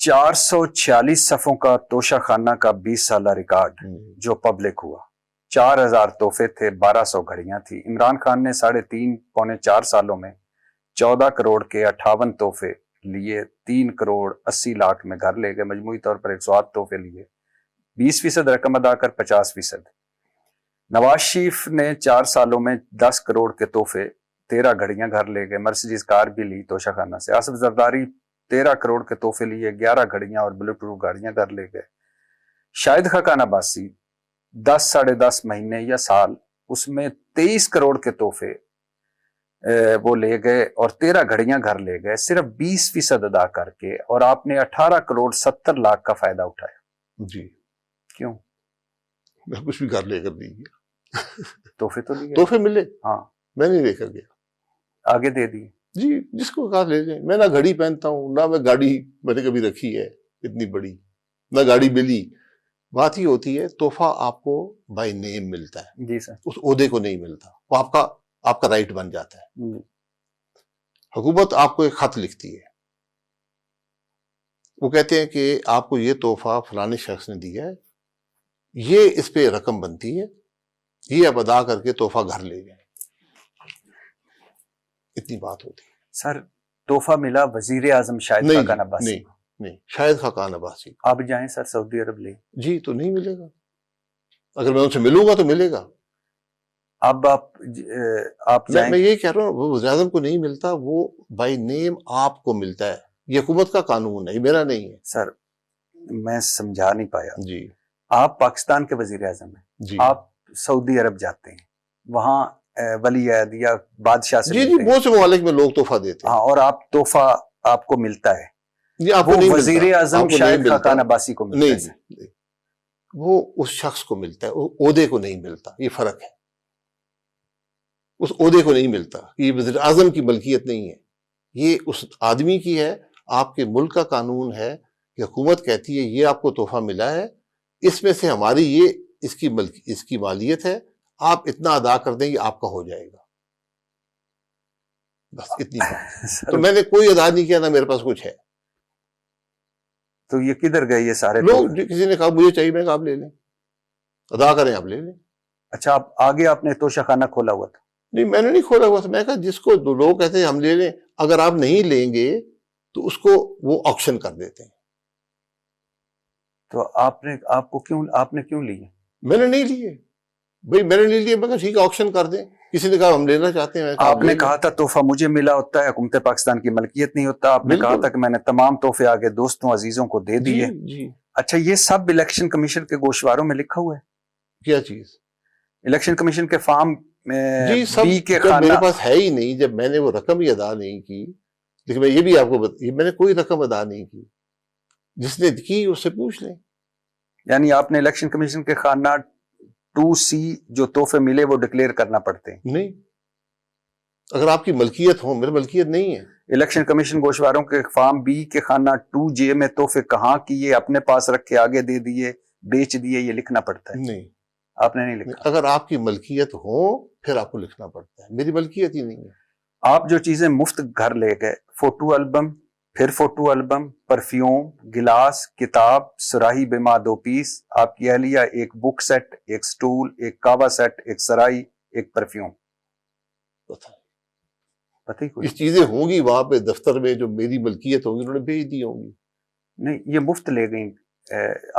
446 صفوں کا توشہ خانہ کا 20 سالہ ریکارڈ جو پبلک ہوا. 4000 تحفے تھے، 1200 گھڑیاں تھی. عمران خان نے 3.5 پونے 4 سالوں میں 14 کروڑ کے 58 تحفے لیے، 3 کروڑ 80 لاکھ میں گھر لے گئے. مجموعی طور پر 108 تحفے لیے، 20% رقم ادا کر 50%. نواز شریف نے 4 سالوں میں 10 کروڑ کے تحفے، 13 گھڑیاں گھر لے گئے، مرسیڈیز کار بھی لی توشہ خانہ سے. آصف زرداری 13 کروڑ کے تحفے لیے، 11 گھڑیاں اور بلٹ پروف گاڑیاں گھر لے گئے. شاہد خاقان عباسی 10 ساڑھے 10 مہینے یا سال، اس میں 23 کروڑ کے تحفے وہ لے گئے اور 13 گھڑیاں گھر لے گئے، صرف 20% ادا کر کے. اور آپ نے 18 کروڑ 70 لاکھ کا فائدہ اٹھایا. جی کیوں؟ میں کچھ بھی گھر لے کر نہیں گیا. تحفے تو لیے، تحفے ملے، ہاں میں نہیں لے کر گیا. آگے دے دیے. جی جس کو کہا لے لیں. میں نہ گھڑی پہنتا ہوں، نہ میں گاڑی میں نے کبھی رکھی ہے اتنی بڑی، نہ گاڑی ملی. بات یہ ہوتی ہے تحفہ آپ کو بائی نیم ملتا ہے. جی سر. اس عہدے کو نہیں ملتا، وہ آپ کا رائٹ بن جاتا ہے. حکومت آپ کو ایک خط لکھتی ہے، وہ کہتے ہیں کہ آپ کو یہ تحفہ فلانے شخص نے دیا ہے، یہ اس پہ رقم بنتی ہے، یہ آپ ادا کر کے تحفہ گھر لے جائیں. اتنی بات ہوتی ہے. سر تحفہ ملا وزیر اعظم شاہد خاقان عباسی کو. نہیں، شاہد خاقان عباسی. آپ جائیں سر سعودی عرب لے. جی تو نہیں ملے گا. اگر میں ان سے ملوں گا تو ملے گا. اب آپ جائیں. میں یہی کہہ رہا ہوں، وہ وزیر اعظم کو نہیں ملتا، وہ بائی نیم آپ کو ملتا ہے. یہ حکومت کا قانون ہے، یہ میرا نہیں ہے. سر میں سمجھا نہیں پایا. جی آپ پاکستان کے وزیر اعظم ہیں، جی آپ سعودی عرب جاتے ہیں، وہاں ولی عہد یا بادشاہ سے جی جی بہت سے ممالک میں لوگ تحفہ دیتے ہیں. ہاں، اور آپ تحفہ آپ کو ملتا ہے. جی آپ کو وہ نہیں ملتا. وزیر اعظم شاہد خاقان عباسی کو ملتا ہے. نہیں، وہ اس شخص کو ملتا ہے، عہدے کو نہیں ملتا. یہ فرق ہے. اس عہدے کو نہیں ملتا. یہ وزیر اعظم کی ملکیت نہیں ہے، یہ اس آدمی کی ہے. آپ کے ملک کا قانون ہے کہ حکومت کہتی ہے یہ آپ کو تحفہ ملا ہے، اس میں سے ہماری یہ اس کی مالیت ہے، آپ اتنا ادا کر دیں، یہ آپ کا ہو جائے گا. بس اتنی بات. تو میں نے کوئی ادا نہیں کیا، نہ میرے پاس کچھ ہے. تو یہ کدھر گئے یہ سارے لوگ؟ کسی نے کہا مجھے چاہیے، میں کہا آپ لے لیں، ادا کریں، آپ لے لیں. اچھا، آپ آگے آپ نے توشہ خانہ کھولا ہوا تھا؟ نہیں، میں نے نہیں کھولا ہوا تھا. میں کہا جس کو لوگ کہتے ہیں ہم لے لیں، اگر آپ نہیں لیں گے تو اس کو وہ آکشن کر دیتے ہیں. تو آپ نے کیوں لیے؟ میں نے نہیں لیے بھائی، میں نے نہیں لیے. میں کہا ٹھیک ہے آکشن کر دیں. کسی نے کہا ہم لینا چاہتے ہیں. آپ نے کہا تھا تحفہ مجھے ملا ہوتا ہے، حکومت پاکستان کی ملکیت نہیں ہوتا. آپ نے کہا تھا کہ میں نے تمام تحفے آگے دوستوں عزیزوں کو دے دیے. جی. اچھا، یہ سب الیکشن کمیشن کے گوشواروں میں لکھا ہوا ہے؟ کیا چیز؟ الیکشن کمیشن کے فارم جی سب. جب میرے پاس ہے ہی نہیں، جب میں نے وہ رقم ہی ادا نہیں کی. لیکن میں یہ بھی آپ کو میں نے کوئی رقم ادا نہیں کی. جس نے کی اس سے پوچھ لیں. یعنی آپ نے الیکشن کمیشن کے خانہ 2C جو تحفے ملے وہ ڈکلیئر کرنا پڑتے ہیں؟ نہیں، اگر آپ کی ملکیت ہو. میری ملکیت نہیں ہے. الیکشن کمیشن گوشواروں کے فارم B کے خانہ 2J میں تحفے کہاں کیے، اپنے پاس رکھے، آگے دے دیے، بیچ دیے، یہ لکھنا پڑتا ہے؟ نہیں، آپ نے نہیں لکھا. اگر آپ کی ملکیت ہو پھر آپ کو لکھنا پڑتا ہے. میری ملکیت ہی نہیں ہے. آپ جو چیزیں مفت گھر لے گئے، فوٹو البم، پھر فوٹو البم، پرفیوم، گلاس، کتاب، سراہی بما 2 پیس، آپ کی اہلیہ، ایک بک سیٹ، ایک سٹول، ایک کعوہ سیٹ، ایک سرائی، ایک پرفیوم. پتہ ہی کوئی اس چیزیں ہوں گی وہاں پہ دفتر میں جو میری ملکیت ہوگی، انہوں نے بھیج دی ہوں گی. نہیں، یہ مفت لے گئی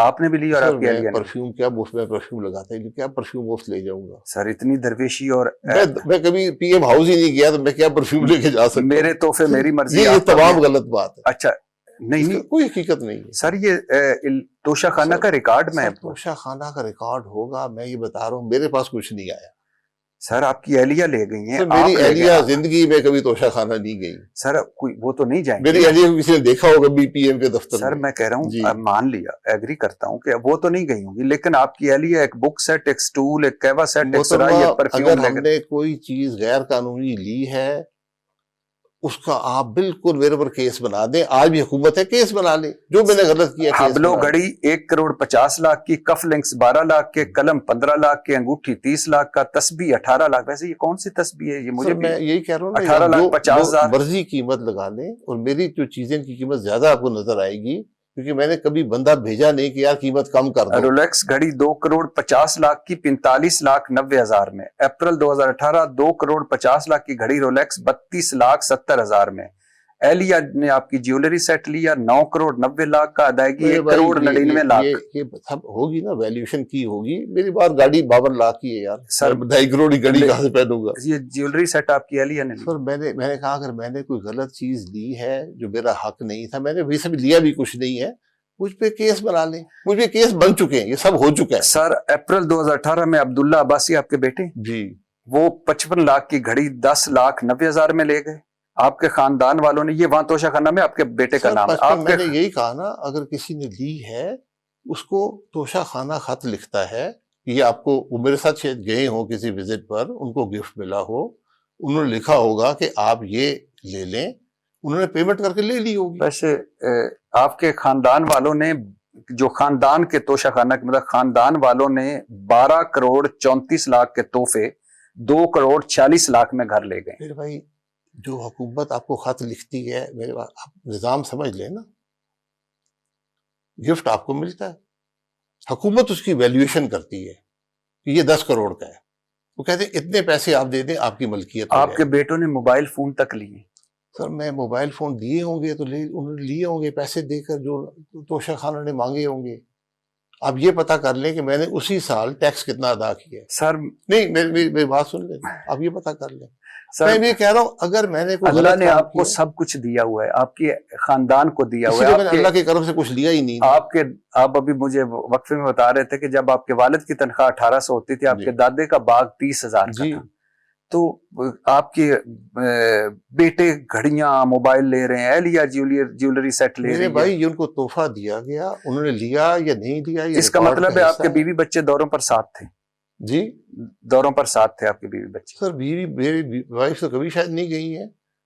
آپ نے بھی لی اور آپ کی اہلیہ نے. پرفیوم کیا مفت؟ میں پرفیوم لگاتا ہی کیا پرفیوم مفت لے جاؤں گا؟ سر اتنی درویشی. اور میں کبھی پی ایم ہاؤس ہی نہیں گیا تو میں کیا پرفیوم لے کے جا سکتا؟ میرے تحفے میری مرضی. یہ تمام غلط بات ہے. اچھا نہیں، کوئی حقیقت نہیں ہے سر. یہ توشہ خانہ کا ریکارڈ میں توشہ خانہ کا ریکارڈ ہوگا. میں یہ بتا رہا ہوں میرے پاس کچھ نہیں آیا. سر آپ کی اہلیہ لے گئی ہیں. میری اہلیہ زندگی میں کبھی توشہ خانہ نہیں گئی. سر کوئی وہ تو نہیں جائیں گے. میری اہلیہ کو کسی نے دیکھا ہوگا بی پی ایم کے دفتر. سر میں کہہ رہا ہوں مان لیا، ایگری کرتا ہوں کہ وہ تو نہیں گئی ہوں گی، لیکن آپ کی اہلیہ ایک بک سیٹ، ایک سٹول، ایک کعوہ سیٹ، ایک سرائی، ایک پرفیوم. اگر ہم نے کوئی چیز غیر قانونی لی ہے اس کا آپ بالکل میرے پر کیس بنا دیں. آج بھی حکومت ہے، کیس بنا لیں. جو میں نے غلط کیا حبلو گھڑی 1 کروڑ 50 لاکھ کی، کف لنکس 12 لاکھ کے، قلم 15 لاکھ کے، انگوٹھی 30 لاکھ کا، تسبیح 18 لاکھ. ویسے یہ کون سی تسبیح ہے؟ یہ مجھے میں یہی کہہ رہا ہوں 18 لاکھ 50 ہزار مرضی قیمت لگا لیں. اور میری جو چیزیں کی قیمت زیادہ آپ کو نظر آئے گی کیونکہ میں نے کبھی بندہ بھیجا نہیں کہ یار قیمت کم کر دو. رولیکس گھڑی 2,50,00,000 کی 45,90,000 میں. اپریل 2018 2,50,00,000 کی گھڑی رولیکس 32,70,000 میں. ایلیا نے آپ کی جیولری سیٹ لیا 9,90,00,000 کا, ادائیگی 1,99,00,000. یہ سب ہوگی نا, ویلیوشن کی ہوگی. میری بات گاڑی 52 لاکھ کی ہے یار سر, 2.5 کروڑ کی گاڑی کہاں سے پہنوں گا؟ یہ جیولری سیٹ آپ کی ایلیا نے لی. سر میں نے کہا اگر میں نے کوئی غلط چیز لی ہے جو میرا حق نہیں تھا, میں نے ویسے بھی لیا بھی کچھ نہیں ہے, مجھ پہ کیس بنا لیں. مجھ پہ کیس بن چکے ہیں, یہ سب ہو چکا ہے. سر اپریل 2018 میں عبداللہ عباسی آپ کے بیٹے جی, وہ 55 لاکھ کی گھڑی 10,90,000 میں لے گئے. آپ کے خاندان والوں نے, یہ وہاں توشہ خانہ میں آپ کے بیٹے کا نام ہے. آپ میں نے یہی کہا نا, اگر کسی نے لی ہے اس کو توشہ خانہ خط لکھتا ہے, یہ آپ کو, وہ میرے ساتھ شاید گئے ہوں کسی وزٹ پر, ان کو گفٹ ملا ہو, انہوں نے لکھا ہوگا کہ آپ یہ لے لیں, انہوں نے پیمنٹ کر کے لے لی ہوگی. ویسے آپ کے خاندان والوں نے, جو خاندان کے توشہ خانہ کے مطلب خاندان والوں نے 12,34,00,000 کے تحفے 2,46,00,000 میں گھر لے گئے. میرے بھائی جو حکومت آپ کو خط لکھتی ہے, میرے بات آپ نظام سمجھ لیں نا, گفٹ آپ کو ملتا ہے, حکومت اس کی ویلیویشن کرتی ہے کہ یہ 10 کروڑ کا ہے, وہ کہتے ہیں اتنے پیسے آپ دے دیں آپ کی ملکیت. آپ کے بیٹوں نے موبائل فون تک لیے. سر میں موبائل فون دیے ہوں گے تو انہوں نے لیے ہوں گے پیسے دے کر, جو توشہ خانہ نے مانگے ہوں گے. آپ یہ پتا کر لیں کہ میں نے اسی سال ٹیکس کتنا ادا کیا ہے. سر نہیں, میری بات سن لیں, آپ یہ پتا کر لیں. میں یہ کہہ رہا ہوں اگر میں نے اللہ نے آپ کو سب کچھ دیا ہوا ہے, آپ کے خاندان کو دیا ہوا ہے, میں نے اللہ کی کرم سے کچھ لیا ہی نہیں. آپ ابھی مجھے وقفے میں بتا رہے تھے کہ جب آپ کے والد کی تنخواہ 1,800 ہوتی تھی, آپ کے دادے کا باغ 30,000 کا تھا, تو آپ کے بیٹے گھڑیاں موبائل لے رہے ہیں, ایلیا جیولری سیٹ لے رہے ہیں. بھائی یہ ان کو تحفہ دیا گیا, انہوں نے لیا یا نہیں لیا, اس کا مطلب ہے آپ کے بیوی بچے دوروں پر ساتھ تھے. جی, دوروں پر ساتھ تھے آپ کے بیوی بچے. سر میری وائف تو کبھی شاید نہیں گئی ہے,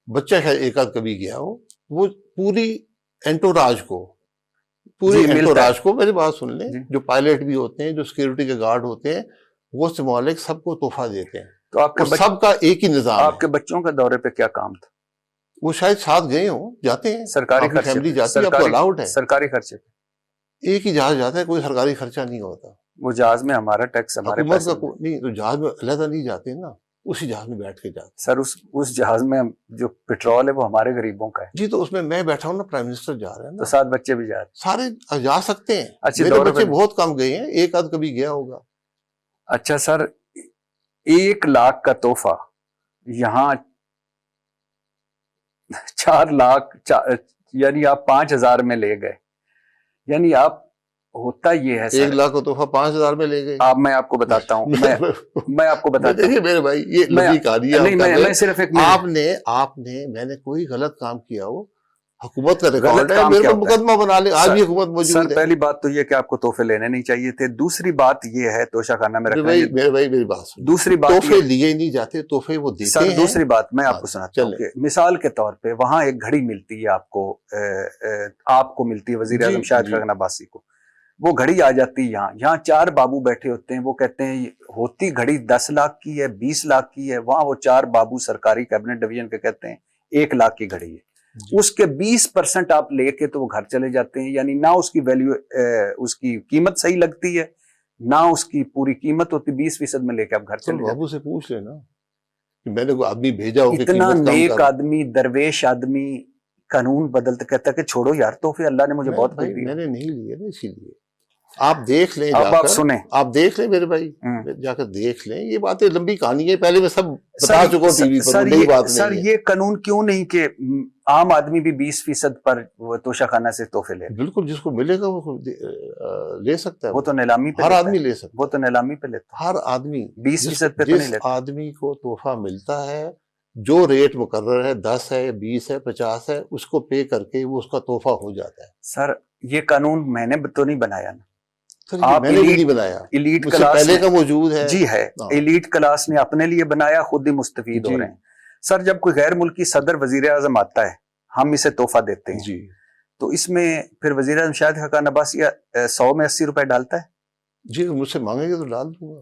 بچہ شاید ایک آدھ کبھی گیا ہو. وہ پوری انٹوراج کو میری بات سن لیں, جو پائلٹ بھی ہوتے ہیں, جو سیکورٹی کے گارڈ ہوتے ہیں, وہ سے مالک سب کو تحفہ دیتے ہیں. تو آپ کے سب کا ایک ہی نظام. آپ کے بچوں کے دورے پہ کیا کام تھا؟ وہ شاید ساتھ گئے ہوں, جاتے ہیں, سرکاری فیملی جاتی ہے, آپ کو الاؤڈ ہے. سرکاری خرچے پہ ایک ہی جہاز جاتا ہے, کوئی سرکاری خرچہ نہیں ہوتا. وہ جہاز میں ہمارا ٹیکس ہمارے پیسے نہیں, تو جہاز میں علیحدہ نہیں جاتے نا, اسی جہاز میں بیٹھ کے جاتے. سر اس جہاز میں جو پیٹرول ہے وہ ہمارے غریبوں کا ہے. جی, تو اس میں میں بیٹھا ہوں نا, پرائم منسٹر جا رہے ہیں, تو 7 بچے بھی جا رہے ہیں. سارے جا سکتے ہیں. میرے بچے بہت کم گئے ہیں, ایک آدھ کبھی گیا ہوگا. اچھا سر, 1 لاکھ کا تحفہ یہاں 4 لاکھ, یعنی آپ 5,000 میں لے گئے. یعنی آپ, ہوتا یہ ہے 1 لاکھ کا تحفہ 5,000 میں لے گئے. میں آپ کو بتاتا ہوں, میں آپ کو بتاتا ہوں. میرے بھائی یہ لمبی کہانی ہے. میں صرف ایک, آپ نے میں نے کوئی غلط کام کیا ہو, حکومت کا ریکارڈ ہے, میرے پر مقدمہ بنا لے. آج بھی حکومت موجود ہے. پہلی بات تو یہ کہ آپ کو تحفے لینے نہیں چاہیے تھے. دوسری بات یہ ہے توشہ خانہ میں رکھنا. میرے بھائی میری بات سن, دوسری بات, تحفے لیے نہیں جاتے, تحفے وہ دیتے ہیں. دوسری بات میں آپ کو سناتا ہوں کہ مثال کے طور پہ وہاں ایک گھڑی ملتی ہے آپ کو ملتی ہے, وزیر اعظم شاہد خاقان عباسی کو. وہ گھڑی آ جاتی ہے یہاں 4 بابو بیٹھے ہوتے ہیں, وہ کہتے ہیں ہوتی گھڑی 10 لاکھ کی ہے, 20 لاکھ کی ہے. وہاں وہ 4 بابو سرکاری کیبنٹ ڈویژن کے کہتے ہیں 1 لاکھ کی گھڑی ہے. اس کے 20% آپ لے کے تو وہ گھر چلے جاتے ہیں. یعنی نہ اس کی ویلیو, اس کی قیمت صحیح لگتی ہے, نہ اس کی پوری قیمت ہوتی. 20% میں لے کے آپ گھر چلے جاتے. بابو سے پوچھ لینا کہ میں نے کوئی آدمی بھیجا ہو, اتنا نیک آدمی, درویش آدمی, قانون بدلتے کہتا ہے کہ چھوڑو یار تحفے, اللہ نے مجھے بہت کچھ دیا. میں نے نہیں لیے نا, اسی لیے آپ دیکھ لیں. اب آپ سنیں, آپ دیکھ لیں میرے بھائی, جا کر دیکھ لیں. یہ باتیں لمبی کہانی ہے, پہلے میں سب بتا چکا ہوں ٹی وی پر, نئی بات نہیں. سر یہ قانون کیوں نہیں کہ عام آدمی بھی 20% پر توشہ خانہ سے تحفے لے؟ بالکل, جس کو ملے گا وہ لے سکتا ہے. وہ تو نیلامی پہ, ہر آدمی لے سکتا ہے. وہ تو نیلامی پہ لیتا ہے. ہر آدمی 20% پہ تو نہیں لیتا. جس آدمی کو تحفہ ملتا ہے, جو ریٹ مقرر ہے, 10 ہے, 20 ہے, 50 ہے, اس کو پے کر کے وہ اس کا تحفہ ہو جاتا ہے. سر یہ قانون میں نے تو نہیں بنایا نا, میں نے بھی نہیں بنایا, ایلیٹ مجھ سے پہلے کا موجود ہے. جی ہے, ایلیٹ کلاس نے اپنے لیے بنایا, خود ہی مستفید ہو رہے ہیں. سر جب کوئی غیر ملکی صدر وزیر اعظم آتا ہے, ہم اسے تحفہ دیتے ہیں, جی, تو اس میں پھر وزیر اعظم شاہد خاقان عباسی 100 میں 80 روپے ڈالتا ہے. جی, مجھ سے مانگیں گے تو ڈال دوں گا.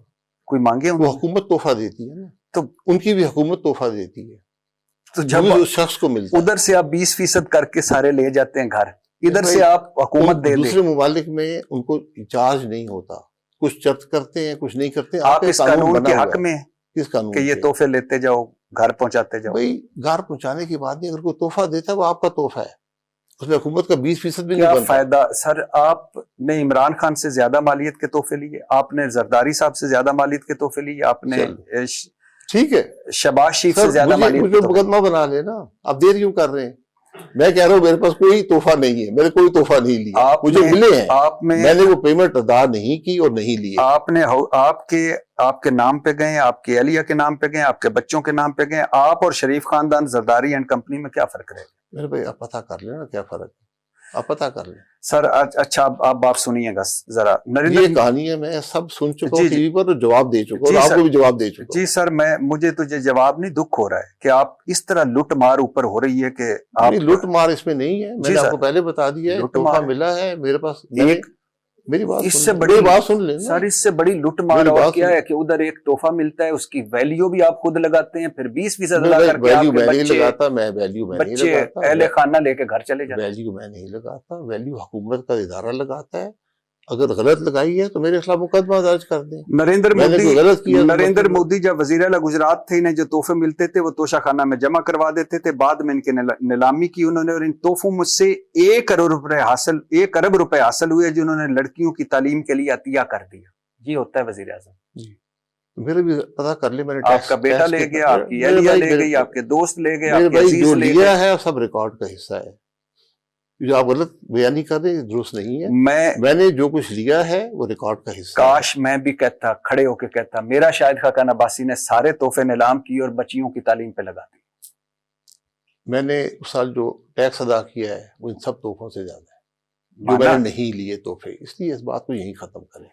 کوئی مانگے, وہ حکومت تحفہ دیتی ہے نا, تو ان کی بھی حکومت تحفہ دیتی ہے, تو جب اس شخص کو ملتا ہے. ادھر سے آپ 20% کر کے سارے لے جاتے ہیں گھر, ادھر سے آپ حکومت دے دے. دوسرے ممالک میں ان کو چارج نہیں ہوتا, کچھ ضبط کرتے ہیں کچھ نہیں کرتے. آپ اس قانون کے حق میں کس قانون کہ یہ تحفے لیتے جاؤ, گھر پہنچاتے جاؤ؟ بھائی گھر پہنچانے کی بات نہیں, اگر کوئی تحفہ دیتا ہے وہ آپ کا تحفہ ہے, اس میں حکومت کا 20% بھی کیا نہیں بنتا. فائدہ سر؟ آپ نے عمران خان سے زیادہ مالیت کے تحفے لیے, آپ نے زرداری صاحب سے زیادہ مالیت کے تحفے لیے, آپ نے ٹھیک ہے شہباز شریف سے سر, زیادہ مالیت مجھے مقدمہ بنا لینا, آپ دیر کیوں کر رہے ہیں؟ میں کہہ رہا ہوں میرے پاس کوئی تحفہ نہیں ہے, میں نے کوئی تحفہ نہیں لیا, مجھے ملے ہیں, میں نے وہ پیمنٹ ادا نہیں کی اور نہیں لیے. آپ کے نام پہ گئے, آپ کی اہلیہ کے نام پہ گئے, آپ کے بچوں کے نام پہ گئے, آپ اور شریف خاندان زرداری اینڈ کمپنی میں کیا فرق رہے گا؟ میرے بھائی آپ پتہ کر لینا کیا فرق ہے, آپ پتہ کر لیں سر. اچھا آپ بات سنیے گا ذرا. یہ کہانی ہے, میں سب سن چکا ہوں ٹی وی پر, جواب دے چکا ہوں, آپ کو بھی جواب دے چکا ہوں. جی سر, مجھے تجھے جواب نہیں, دکھ ہو رہا ہے کہ آپ اس طرح لوٹ مار اوپر ہو رہی ہے کہ آپ لوٹ مار اس میں نہیں ہے. میں نے آپ کو پہلے بتا دیا ہے, تحفہ ملا ہے میرے پاس. میری بات اس سے بڑی بات سن لیں سر, اس سے بڑی لوٹ مار اور کیا ہے کہ ادھر ایک تحفہ ملتا ہے, اس کی ویلیو بھی آپ خود لگاتے ہیں, پھر 20% ادا کر کے آپ کے بچے اہل خانہ لے کے گھر چلے جاتے ہیں. ویلیو میں نہیں لگاتا, ویلیو حکومت کا ادارہ لگاتا ہے. اگر غلط لگائی ہے تو میرے خلاف مقدمہ درج کر دیں. نریندر مودی جب وزیر اعلیٰ گجرات تھے, انہیں جو تحفے ملتے تھے وہ توشہ خانہ میں جمع کروا دیتے تھے, بعد میں ان کی نیلامی کی انہوں نے, اور ان تحفوں مجھ سے 1 ارب روپے حاصل ہوئے جنہوں نے لڑکیوں کی تعلیم کے لیے عطیہ کر دیا. یہ ہوتا ہے وزیر اعظم. میرے بھی پتا کر لیں, میں نے آپ کا بیٹا لے گیا, آپ کی اہلیہ لے گئی, آپ کے دوست لے گئے, آپ کے عزیز جو لے لیا گئے. ہے سب ریکارڈ کا حصہ ہے. جو آپ غلط بیانی کر رہے ہیں درست نہیں ہے. میں نے جو کچھ لیا ہے وہ ریکارڈ کا حصہ ہے. کاش میں بھی کہتا, کھڑے ہو کے کہتا, میرا شاہد خاقان عباسی نے سارے تحفے نیلام کی اور بچیوں کی تعلیم پہ لگا دی. میں نے اس سال جو ٹیکس ادا کیا ہے وہ ان سب تحفوں سے زیادہ ہے جو میں نے نہیں لیے تحفے. اس لیے اس بات کو یہیں ختم کریں.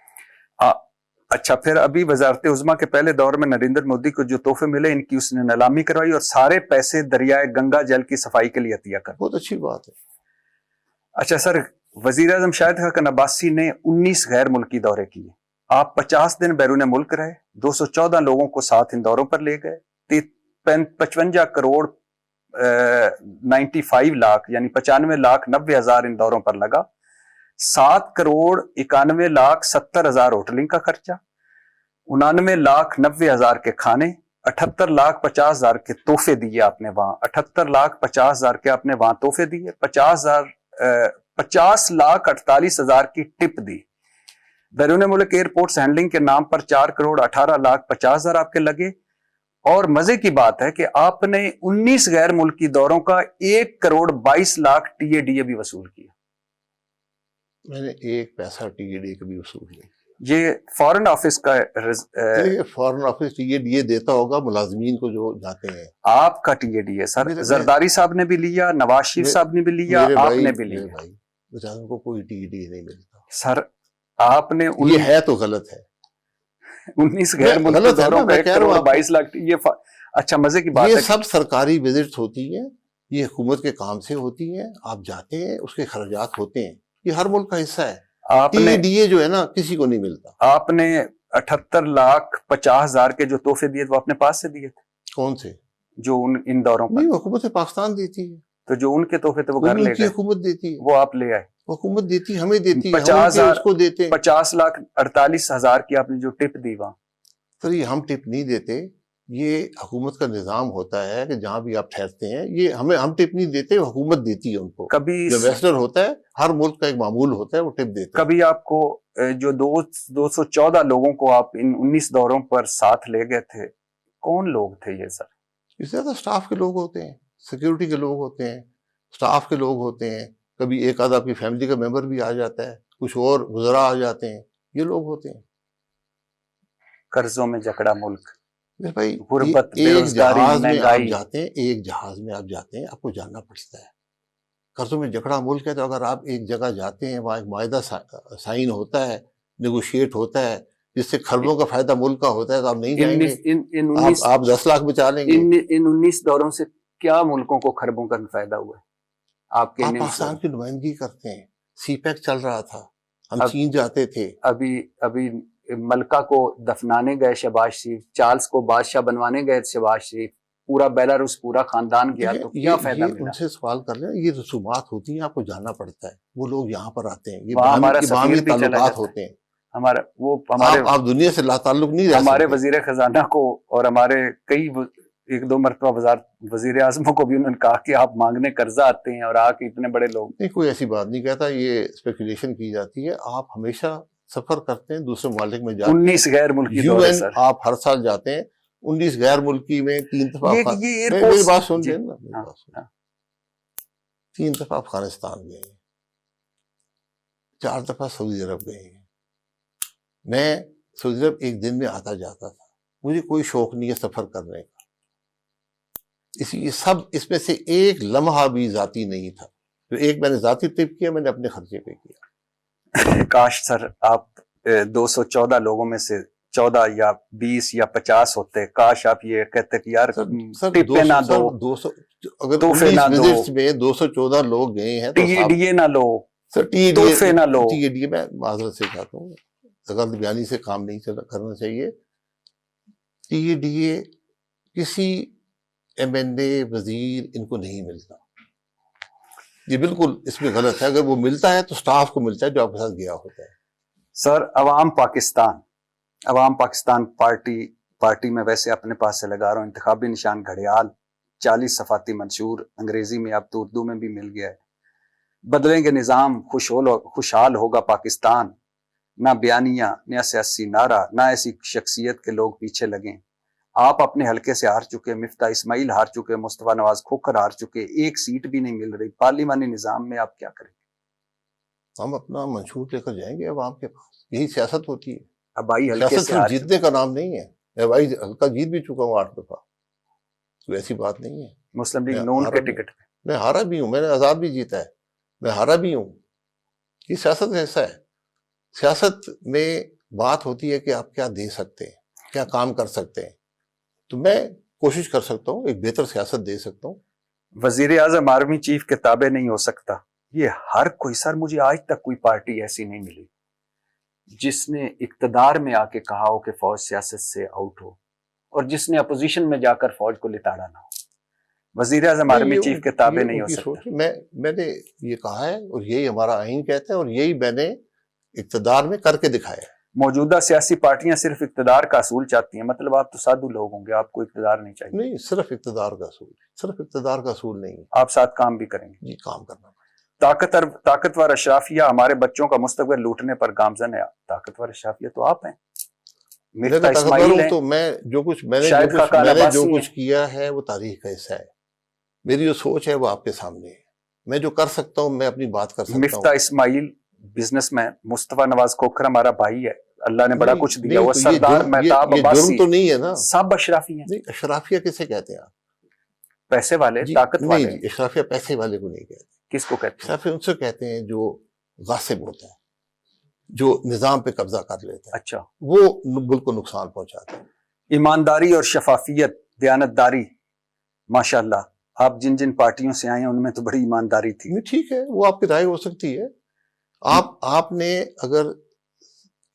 اچھا, پھر ابھی وزارت عظمیٰ کے پہلے دور میں نریندر مودی کو جو تحفے ملے, ان کی اس نے نیلامی کروائی اور سارے پیسے دریائے گنگا جل کی صفائی کے لیے عطیہ کر. بہت اچھی بات ہے. اچھا سر, وزیر اعظم شاہد خاقان عباسی نے 19 غیر ملکی دورے کیے. آپ 50 دن بیرون ملک رہے, 214 لوگوں کو ساتھ ان دوروں پر لے گئے, 55 کروڑ 95 لاکھ یعنی 95,90,000 ان دوروں پر لگا, 7 کروڑ 91,70,000 ہوٹلنگ کا خرچہ, 99,90,000 کے کھانے, 78,50,000 کے تحفے دیے آپ نے وہاں, 78,50,000 کے آپ نے وہاں تحفے دیے, 50,48,000 کی ٹپ دی. بیرون ملک ایئرپورٹس ہینڈلنگ کے نام پر 4 کروڑ 18,50,000 آپ کے لگے. اور مزے کی بات ہے کہ آپ نے 19 غیر ملکی دوروں کا 1 crore 22 lakh T A D A بھی وصول کیا. میں نے 1 پیسہ ٹی اے ڈی اے کا بھی وصول نہیں. یہ فارن آفس کا foreign office T A D A دیتا ہوگا ملازمین کو جو جاتے ہیں. آپ کا ٹی اے ڈی اے سر, زرداری صاحب نے بھی لیا, نواز شریف صاحب نے بھی لیا, آپ نے بھی لیا. بھائی بیچاروں کو کوئی ٹی اے ڈی اے نہیں ملتا سر. آپ نے یہ ہے تو غلط ہے. 19 غیر ملکی دوروں کا 1 کروڑ 22 لاکھ. یہ اچھا مزے کی بات ہے. یہ سب سرکاری وزٹس ہوتی ہیں, یہ حکومت کے کام سے ہوتی ہیں, آپ جاتے ہیں, اس کے خرچات ہوتے ہیں, یہ ہر ملک کا حصہ ہے. ٹی اے ڈی اے جو ہے نا کسی کو نہیں ملتا. آپ نے 78,50,000 کے جو تحفے دیے وہ اپنے پاس سے دیے تھے. کون سے؟ جو ان دوروں پر. نہیں, حکومت پاکستان دیتی ہے. تو جو ان کے تحفے تھے وہ گھر لے گئے. حکومت دیتی ہے, وہ آپ لے آئے. حکومت دیتی, ہمیں دیتی, 50,48,000 کی آپ نے جو ٹپ دی وہاں. سر یہ ہم ٹپ نہیں دیتے, یہ حکومت کا نظام ہوتا ہے کہ جہاں بھی آپ ٹھہرتے ہیں, یہ ہم ٹپ نہیں دیتے, حکومت دیتی ہے ان کو. کبھی جو ویسٹر ہوتا ہے, ہر ملک کا ایک معمول ہوتا ہے, وہ ٹپ دیتے. کبھی آپ کو جو 214 لوگوں کو آپ ان 19 دوروں پر ساتھ لے گئے تھے, کون لوگ تھے یہ سر؟ اس سے زیادہ سٹاف کے لوگ ہوتے ہیں, سیکیورٹی کے لوگ ہوتے ہیں, سٹاف کے لوگ ہوتے ہیں, کبھی ایک آدھ آپ کی فیملی کا ممبر بھی آ جاتا ہے, کچھ اور وزراء آ جاتے ہیں, یہ لوگ ہوتے ہیں. قرضوں میں جکڑا ملک, بھائی غربت, ایک جہاز میں آپ مہنگائی. جاتے ہیں, ایک جہاز میں آپ جاتے ہیں, آپ کو جاننا پڑتا ہے. قرضوں میں جکڑا ملک ہے, تو اگر آپ ایک جگہ جاتے ہیں, وہاں ایک معاہدہ سائن ہوتا ہے, نیگوشیٹ ہوتا ہے, جس سے خربوں کا فائدہ ملک کا ہوتا ہے, تو آپ نہیں جائیں گے. آپ 10 لاکھ بچا لیں گے. ان 19 دوروں سے کیا ملکوں کو خربوں کا فائدہ ہوا ہے؟ آپ پاکستان کی نمائندگی کرتے ہیں, سی پیک چل رہا تھا, ہم چین جاتے تھے. ابھی ملکہ کو دفنانے گئے شہباز شریف, چارلز کو بادشاہ بنوانے گئے شہباز شریف, پورا بیلاروس پورا خاندان گیا تو کیا فائدہ یہ ملا؟ ان سے سوال کر لیں، یہ رسومات ہوتی ہیں، آپ کو جاننا پڑتا ہے، وہ لوگ یہاں پر آتے ہیں، یہ وہاں ہمارا باہمی سفیر بھی چلا تعلقات جاتا ہے، ہوتے ہیں، ہمارے آپ دنیا سے لا تعلق نہیں رہ ہمارے سکتے۔ وزیر خزانہ کو اور ہمارے کئی ایک دو مرتبہ وزیر اعظموں کو بھی انہوں نے کہا کہ آپ مانگنے قرضہ آتے ہیں اور آ کے اتنے بڑے لوگ۔ نہیں، کوئی ایسی بات نہیں کہتا، یہ اسپیکولیشن کی جاتی ہے۔ آپ ہمیشہ سفر کرتے ہیں، دوسرے ممالک میں جاتے ہیں، 19 غیر ملکی یو دورے این سر، آپ ہر سال جاتے ہیں، 19 غیر ملکی میں 3 دفعہ یہ میری بات سن جی لیں نا، میری بات سن، 3 دفعہ افغانستان گئے ہیں، 4 دفعہ سعودی عرب گئے ہیں۔ میں سعودی عرب ایک دن میں آتا جاتا تھا، مجھے کوئی شوق نہیں ہے سفر کرنے کا، اس میں سے ایک لمحہ بھی ذاتی نہیں تھا، جو ایک میں نے ذاتی ٹرپ کیا میں نے اپنے خرچے پہ کیا۔ کاش سر آپ 214 لوگوں میں سے 14 یا 20 یا 50 ہوتے، کاش آپ یہ کہتے کہ یار ٹپیں نہ دو، اگر تحفے نہ 19 دو، وزٹس میں 214 لوگ گئے ہیں تو ٹی ڈی اے نہ لو، سر تحفے نہ لو۔ ٹی ڈی اے میں معذرت سے چاہتا ہوں، غلط بیانی سے کام نہیں کرنا چاہیے۔ ٹی ڈی اے کسی ایم این اے وزیر ان کو نہیں ملتا، یہ بالکل اس میں غلط ہے۔ اگر وہ ملتا ہے تو سٹاف کو ملتا ہے جو آپ کے ساتھ گیا ہوتا ہے۔ سر عوام پاکستان پارٹی میں ویسے اپنے پاس سے لگا رہا ہوں، انتخابی نشان گھڑیال 40 صفاتی منشور، انگریزی میں اب تو اردو میں بھی مل گیا ہے۔ بدلیں گے نظام، خوشحال ہوگا پاکستان، نہ بیانیہ نہ سیاسی نعرہ، نہ ایسی شخصیت کے لوگ پیچھے لگیں۔ آپ اپنے حلقے سے ہار چکے، مفتاح اسماعیل ہار چکے، مصطفیٰ نواز کھوکھر ہار چکے، ایک سیٹ بھی نہیں مل رہی، پارلیمانی نظام میں آپ کیا کریں گے؟ ہم اپنا منشور لے کر جائیں گے عوام کے پاس، یہی سیاست ہوتی ہے۔ ابائی حلقے سیاست سے صرف ہار جیتنے کا نام نہیں ہے، میں بھائی ہلکا جیت بھی چکا ہوں 8 دفعہ، کوئی ایسی بات نہیں ہے۔ مسلم لیگ نون کے ٹکٹ پہ میں ہارا بھی ہوں، میں نے آزاد بھی جیتا ہے، میں ہارا بھی ہوں۔ یہ سیاست ایسا ہے، سیاست میں بات ہوتی ہے کہ آپ کیا دے سکتے ہیں، کیا کام کر سکتے ہیں، تو میں کوشش کر سکتا ہوں، ایک بہتر سیاست دے سکتا ہوں۔ وزیر اعظم آرمی چیف کے تابع نہیں ہو سکتا، یہ ہر کوئی، سر مجھے آج تک کوئی پارٹی ایسی نہیں ملی جس نے اقتدار میں آ کے کہا ہو کہ فوج سیاست سے آؤٹ ہو، اور جس نے اپوزیشن میں جا کر فوج کو لتاڑا نہ ہو۔ وزیر اعظم آرمی چیف کے تابع نہیں ہو سکتا۔ میں نے یہ کہا ہے اور یہی ہمارا آئین کہتا ہے اور یہی میں نے اقتدار میں کر کے دکھایا ہے۔ موجودہ سیاسی پارٹیاں صرف اقتدار کا اصول چاہتی ہیں، مطلب آپ تو سادھو لوگ ہوں گے، آپ کو اقتدار نہیں چاہیے؟ نہیں، صرف اقتدار کا اصول، صرف اقتدار کا اصول نہیں ہے، آپ ساتھ کام بھی کریں گے؟ جی کام کرنا پڑے۔ طاقتور اشرافیہ ہمارے بچوں کا مستقبل لوٹنے پر گامزن ہے۔ طاقتور اشرافیہ تو آپ ہیں، مفتاح اسماعیل ہیں، تو میں نے شاہد خاقان عباسی جو کچھ ہیں۔ کیا ہے وہ تاریخ کا حصہ ہے، میری جو سوچ ہے وہ آپ کے سامنے ہے، میں جو کر سکتا ہوں میں اپنی بات کر سکتا ہوں۔ مفتاح اسماعیل بزنس مین، مصطفیٰ نواز کھوکھر ہمارا بھائی ہے، اللہ نے بڑا کچھ دیا، وہ سردار مہتاب یہ جرم عباسی، تو نہیں ہے نا؟ سب اشرافی ہیں۔ نہیں، اشرافیہ کسے کہتے ہیں آپ؟ پیسے والے، طاقت والے۔ نہیں، اشرافیہ پیسے والے کو نہیں کہتے، کس کو کہتے ہیں؟ اشرافیہ ان سے کہتے ہیں جو غاصب ہوتا ہے، جو نظام پہ قبضہ کر لیتا ہے، اچھا، وہ ملک کو نقصان پہنچاتا ہے۔ ایمانداری اور شفافیت، دیانتداری، ماشاءاللہ آپ جن جن پارٹیوں سے آئے ہیں ان میں تو بڑی ایمانداری تھی۔ ٹھیک ہے، وہ آپ کی رائے ہو سکتی ہے۔ آپ نے اگر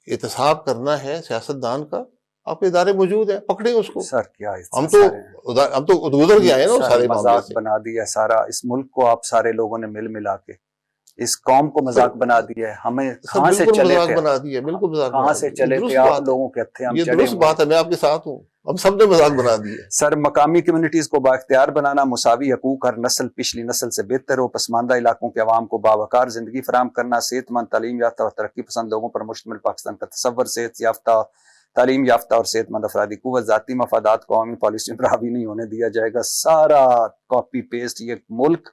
احتساب کرنا ہے سیاستدان کا، آپ کے ادارے موجود ہیں، پکڑیں اس کو۔ سر کیا ہم تو گزر کے آئے نا سارے معاملے مذاق سے۔ بنا دیا سارا اس ملک کو، آپ سارے لوگوں نے ملا کے اس قوم کو مذاق بنا دیا ہے۔ ہمیں کہاں سے چلے مذاق تھے، بنا دیا، بالکل مذاق کہاں سے چلے تھے آپ لوگوں کے ہتھے ہم یہ چڑھے درست ہوئے۔ بات ہے، میں آپ کے ساتھ ہوں، ہم سب نے مذاق بنا دیا۔ سر مقامی کمیونٹیز کو بااختیار بنانا، مساوی حقوق، ہر نسل پچھلی نسل سے بہتر ہو، پسماندہ علاقوں کے عوام کو باوقار زندگی فراہم کرنا، صحت مند، تعلیم یافتہ اور ترقی پسند لوگوں پر مشتمل پاکستان کا تصور، صحت یافتہ، تعلیم یافتہ اور صحت مند افرادی قوت، ذاتی مفادات کو عوامی پالیسیوں پر حاوی نہیں ہونے دیا جائے گا۔ سارا کاپی پیسٹ، یہ ملک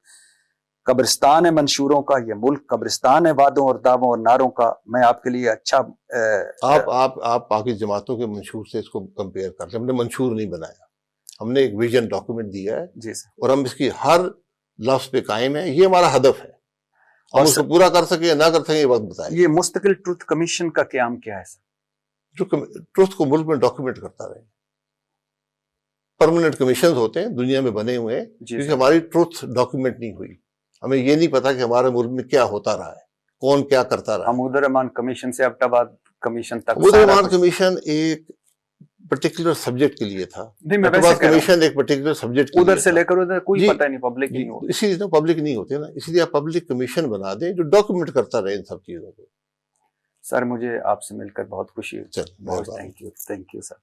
قبرستان ہے منشوروں کا، یہ ملک قبرستان ہے وعدوں اور دعووں اور نعروں کا۔ میں آپ کے لیے اچھا آپ باقی جماعتوں کے منشور سے اس کو کمپیئر کر لیں، ہم نے منشور نہیں بنایا، ہم نے ایک ویژن ڈاکومنٹ دیا ہے جی سر، اور ہم اس کی ہر لفظ پہ قائم ہیں، یہ ہمارا ہدف ہے۔ ہم اس کو پورا کر سکیں یا نہ کر سکیں یہ وقت بتائیں۔ یہ مستقل ٹروتھ کمیشن کا قیام کیا ہے سر؟ جو ٹروتھ کو ملک میں ڈاکومنٹ کرتا رہے، پرماننٹ کمیشنز ہوتے ہیں دنیا میں بنے ہوئے ہیں، کیونکہ ہماری ٹروتھ ڈاکومنٹ نہیں ہوئی، ہمیں یہ نہیں پتا کہ ہمارے ملک میں کیا ہوتا رہا ہے، کون کیا کرتا رہا ہے۔ حمود الرحمان کمیشن سے ایبٹ آباد کمیشن تک، حمود الرحمان کمیشن ایک پرٹیکولر سبجیکٹ کے لیے تھا. نہیں میں ویسے کہہ رہا ہوں کمیشن ایک پرٹیکولر سبجیکٹ ادھر سے لے کر ادھر کوئی جی. پتہ نہیں پبلک نہیں ہوگی. اسی لیے تو پبلک نہیں ہوتے نا, اس لیے آپ پبلک کمیشن بنا دیں جو ڈاکومنٹ کرتا رہے ان سب چیزوں کو. سر مجھے آپ سے مل کر بہت خوشی ہوئی. چل بہت تھینک یو سر.